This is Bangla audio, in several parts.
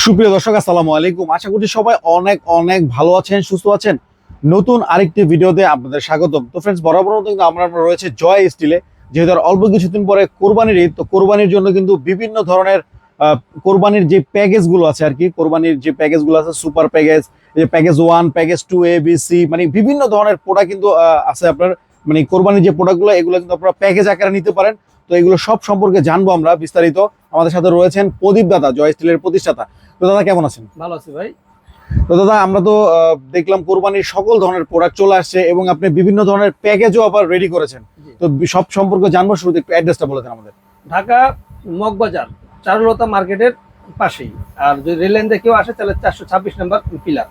সুপ্রিয় দর্শক, আসসালামু আলাইকুম। আশা করছি সবাই অনেক অনেক ভালো আছেন, সুস্থ আছেন। নতুন আরেকটি ভিডিওতে আপনাদের স্বাগতম। তো ফ্রেন্ডস, বরাবর কিন্তু আমরা রয়েছে জয় স্টিলে। যেহেতু আর অল্প কিছুদিন পরে কোরবানির ঈদ, তো কোরবানির জন্য কিন্তু বিভিন্ন ধরনের কোরবানির যে প্যাকেজগুলো আছে আর কি, কোরবানির যে প্যাকেজগুলো আছে, সুপার প্যাকেজ, যে package 1, package 2, A B C, মানে বিভিন্ন ধরনের প্রোডাক্ট কিন্তু আছে আপনার। মানে কোরবানির যে প্রোডাক্টগুলো, এগুলো কিন্তু আপনারা প্যাকেজ আকারে নিতে পারেন। তো এগুলো সব সম্পর্কে জানবো আমরা বিস্তারিত। আমাদের সাথে রয়েছেন প্রদীপ দাদা, জয় স্টিলের প্রতিষ্ঠাতা। তো দাদা, কেমন আছেন? ভালো আছি ভাই। তো দাদা, আমরা তো দেখলাম কোরবানির সকল ধরনের প্রোডাক্ট চলে আসছে এবং আপনি বিভিন্ন ধরনের প্যাকেজও আবার রেডি করেছেন। জি। তো সব সম্পর্কে জানবো, শুরুতে একটু অ্যাড্রেসটা বলে দেন আমাদের। ঢাকা মগবাজার চারুলতা মার্কেটের পাশেই। আর যদি রেল লাইন দিয়ে কেউ আসে তাহলে 426 নম্বর পিলার।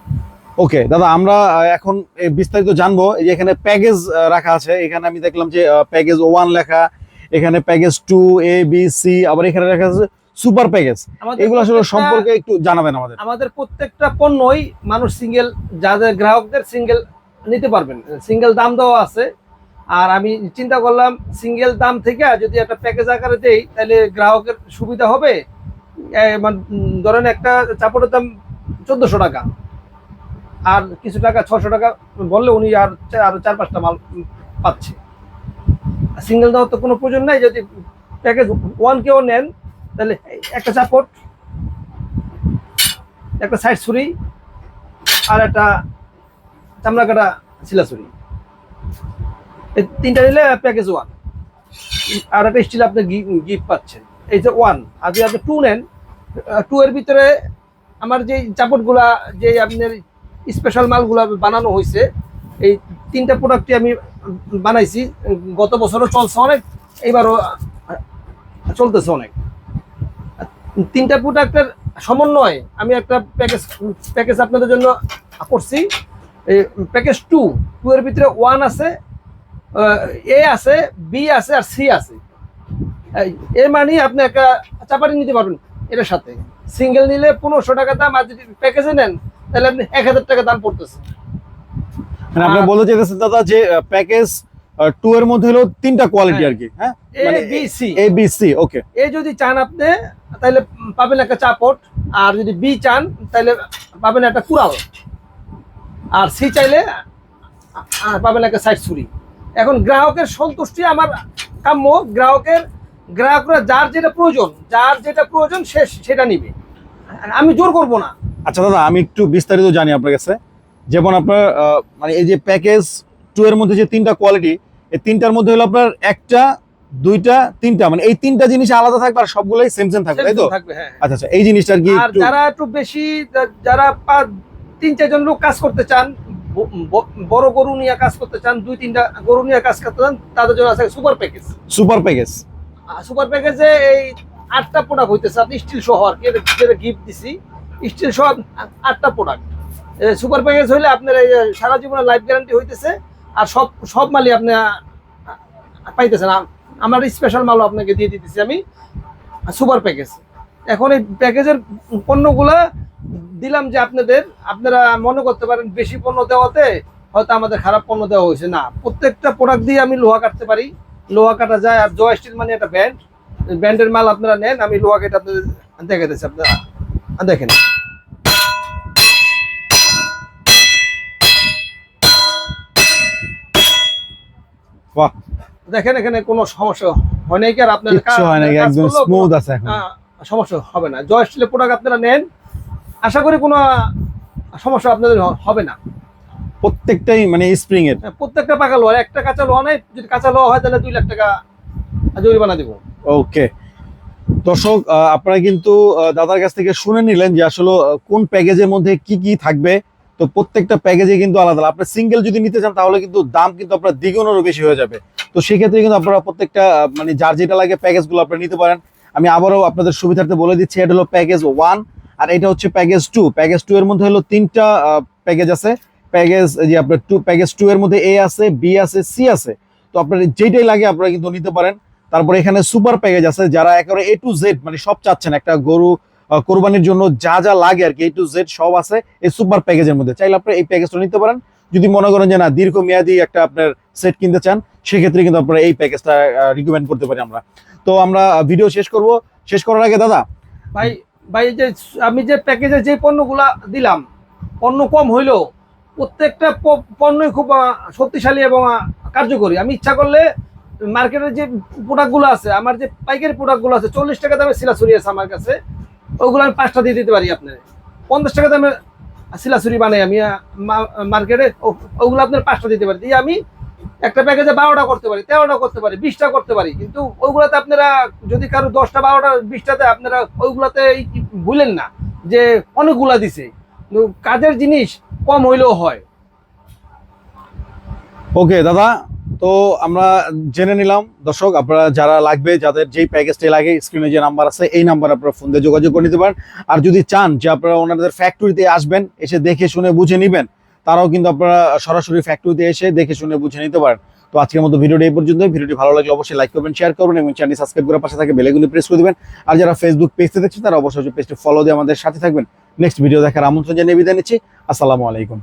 ওকে দাদা, আমরা এখন বিস্তারিত জানবো। এই যে এখানে প্যাকেজ রাখা আছে, এখানে আমি দেখলাম যে প্যাকেজ 1 লেখা, এখানে প্যাকেজ 2, A B C, আবার এখানে লেখা আছে সুপার প্যাকেজ। এগুলো আসলে সম্পর্কে একটু জানাবেন আমাদের। আমাদের প্রত্যেকটা পণ্যই মানুষ সিঙ্গেল, যাদের গ্রাহকদের সিঙ্গেল নিতে পারবেন, সিঙ্গেল দাম দেওয়া আছে। আর আমি চিন্তা করলাম সিঙ্গেল দাম থেকে যদি একটা প্যাকেজ আকারে দেই তাহলে গ্রাহকের সুবিধা হবে। ধরেন একটা চাপড়ের দাম 1400 টাকা, আর কিছু টাকা 600 টাকা বললে উনি আরো 4-5টা মাল পাচ্ছে। সিঙ্গেল দেওয়ার তো কোনো প্রয়োজন নাই। যদি প্যাকেজ 1 কেউ নেন তাহলে একটা চাপট, একটা সাইড ছুরি, আর একটা চামড়া কাটা শিলা ছুরি, এই 3টা নিলে প্যাকেজ 1। আর একটা স্টিল আপনি গিফট পাচ্ছেন, এই যে 1। আর যদি আপনি 2 নেন, 2 এর ভিতরে আমার যে চাপটগুলা, যে আপনার স্পেশাল মালগুলা বানানো হয়েছে, এই 3টা প্রোডাক্টই আমি বানাইছি। গত বছরও চলছে অনেক, এবারও চলতেছে অনেক। 3টা প্রোডাক্টের সমন্বয়ে আমি একটা প্যাকেজ আপনাদের জন্য করছি। এই প্যাকেজ 2 এর ভিতরে 1 আছে, A আছে, B আছে, আর C আছে। এর মানে আপনি একটা চাপাটি নিতে পারবেন এটার সাথে। সিঙ্গেল নিলে 1500 টাকা দাম, আর যদি প্যাকেজে নেন তাহলে আপনি 1000 টাকা দাম পড়তেছে। মানে আপনি বলতে চাইতেছেন দাদা যে প্যাকেজ 2 এর মধ্যে হলো 3টা কোয়ালিটি আর কি। হ্যাঁ, A B C। A B C, ওকে। এ যদি চান আপনি তাহলে পাবেন একটা চাপট, আর যদি বি চান তাহলে পাবেন একটা কুড়াল, আর সি চাইলে পাবেন একটা সাইড ছুরি। এখন গ্রাহকের সন্তুষ্টি আমার কাম্য। গ্রাহকরা যার যেটা প্রয়োজন সে সেটা নিবে, আমি জোর করব না। আচ্ছা দাদা, আমি একটু বিস্তারিত জানি আপনার কাছে। যেমন আপনার মানে এই যে প্যাকেজ 2 এর মধ্যে যে 3টা কোয়ালিটি, এই 3টার মধ্যে হলো আপনার 1টা, 2টা, 3টা, মানে এই 3টা জিনিস আলাদা থাকবে আর সবগুলাই সেম থাকবে, তাই তো? থাকবে, হ্যাঁ। আচ্ছা আচ্ছা, এই জিনিসটা আর কি। আর যারা একটু বেশি, যারা 3-4 জন লোক কাজ করতে চান, বড় গরু নিয়ে কাজ করতে চান, 2-3টা গরু নিয়ে কাজ করতে চান, তাদের জন্য আছে সুপার প্যাকেজ। সুপার প্যাকেজে এই 8টা প্রোডাক্ট হইতেছে। আপনি স্টিল সহ আর কি, যেটা গিফট দিছি, স্টিল সহ 8টা প্রোডাক্ট। সুপার প্যাকেজ হইলে আপনার এই সারা জীবনের লাইফ গ্যারান্টি হইতেছে। আর সব মালই আপনি পাইতেছেন। আমার স্পেশাল মালও আপনাকে দিয়ে দিতেছি আমি, সুপার প্যাকেজ। এখন এই প্যাকেজের পণ্যগুলা দিলাম যে আপনারা মনে করতে পারেন বেশি পণ্য দেওয়াতে হয়তো আমাদের খারাপ পণ্য দেওয়া হয়েছে। না, প্রত্যেকটা প্রোডাক্ট দিয়ে আমি লোহা কাটতে পারি, লোহা কাটা যায়। আর জয় স্টিল মানে একটা ব্র্যান্ডের মাল আপনারা নেন, আমি লোহা কেটে আপনাদের দেখাতেছি। আপনারা দেখেন, বাহ, দেখেন এখানে কোনো সমস্যা হয় নাই কি? আর আপনাদের কিচ্ছু হয় না, একদম স্মুথ আছে এখন। সমস্যা হবে না। জয় স্টিলের প্রোডাক্ট আপনারা নেন, আশা করি কোনো সমস্যা আপনাদের হবে না। প্রত্যেকটাই মানে স্প্রিং এর। প্রত্যেকটা পাকা লোহা, একটা কাঁচা লোহা নেই। যদি কাঁচা লোহা হয় তাহলে 2 লাখ টাকা জরিমানা দিব। ওকে দর্শক, আপনারা কিন্তু দাদার কাছ থেকে শুনে নিলেন যে আসলে কোন প্যাকেজের মধ্যে কি কি থাকবে। তো প্রত্যেকটা প্যাকেজে কিন্তু আলাদা। আপনি সিঙ্গেল যদি নিতে চান তাহলে কিন্তু দাম কিন্তু আপনার দ্বিগুণেরও বেশি হয়ে যাবে। তো সেক্ষেত্রে কিন্তু আপনারা প্রত্যেকটা মানে যার যেটা লাগে প্যাকেজগুলো আপনারা নিতে পারেন। আমি আবারও আপনাদের সুবিধার্থে বলে দিচ্ছি, এটা হলো প্যাকেজ 1 আর এটা হচ্ছে প্যাকেজ 2। প্যাকেজ 2 এর মধ্যে হলো 3টা প্যাকেজ আছে। প্যাকেজ যে আপনার প্যাকেজ 2 এর মধ্যে A আছে, B আছে, C আছে। তো আপনার যেটাই লাগে আপনারা কিন্তু নিতে পারেন। তারপরে এখানে সুপার প্যাকেজ আছে, যারা একেবারে A to Z মানে সব চাচ্ছেন, একটা গরু কোরবানির জন্য যা যা লাগে আর কি, A to Z সব আছে এই সুপার প্যাকেজের মধ্যে। চাইলে আপনারা এই প্যাকেজটা নিতে পারেন। যদি মনে করেন যে না, দীর্ঘমেয়াদী একটা আপনার সেট কিনতে চান, সেক্ষেত্রে কিন্তু আপনারা এই প্যাকেজটা রিকমেন্ড করতে পারি আমরা। তো আমরা ভিডিও শেষ করার আগে দাদা ভাই ভাই যে আমি যে প্যাকেজে যে পণ্যগুলা দিলাম, পণ্য কম হইলেও প্রত্যেকটা পণ্যই খুব শক্তিশালী এবং কার্যকরী। আমি ইচ্ছা করলে মার্কেটের যে প্রোডাক্টগুলো আছে, আমার যে পাইকারি প্রোডাক্টগুলো আছে, 40 টাকা দামে সিলাছুরি আছে আমার কাছে, ওইগুলো আমি 5টা দিয়ে দিতে পারি আপনার। 50 টাকা দামে সিলাছুরি বানাই আমি মার্কেটে, ওগুলো আপনার 5টা দিতে পারি। দিয়ে আমি একটা প্যাকেজে 12টা করতে পারি, 13টা করতে পারি, 20টা করতে পারি। কিন্তু ওইগুলাতে আপনারা যদি কারো 10টা 12টা 20টাতে আপনারা ওইগুলাতে ভুলেন না যে অনেকগুলা দিছে, কিন্তু কাজের জিনিস কম হইলেও হয়। ওকে দাদা, তো আমরা জেনে নিলাম। দর্শক, আপনারা যারা লাগবে, যাদের যেই প্যাকেজটাই লাগে, স্ক্রিনে যে নাম্বার আছে এই নাম্বার আপনারা ফোন দিয়ে যোগাযোগ করে নিতে পারেন। আর যদি চান যে আপনারা ওনাদের ফ্যাক্টরিতে আসবেন, এসে দেখে শুনে বুঝে নেবেন, তারাও কিন্তু আপনারা সরাসরি ফ্যাক্টরিতে এসে দেখে শুনে বুঝে নিতে পারেন। তো আজকের মতো ভিডিওটি এই পর্যন্ত। ভিডিওটি ভালো লাগলে অবশ্যই লাইক করবেন, শেয়ার করবেন এবং চ্যানেল সাবস্ক্রাইব করার পাশে থাকে বেল আইকনে প্রেস করে দিবেন। আর যারা ফেসবুক পেজতে দেখছেন তারা অবশ্যই পেজটি ফলো দিয়ে আমাদের সাথে থাকবেন। নেক্সট ভিডিও দেখার আমন্ত্রণ জানিয়ে বিদায় নিচ্ছি। আসসালামু আলাইকুম।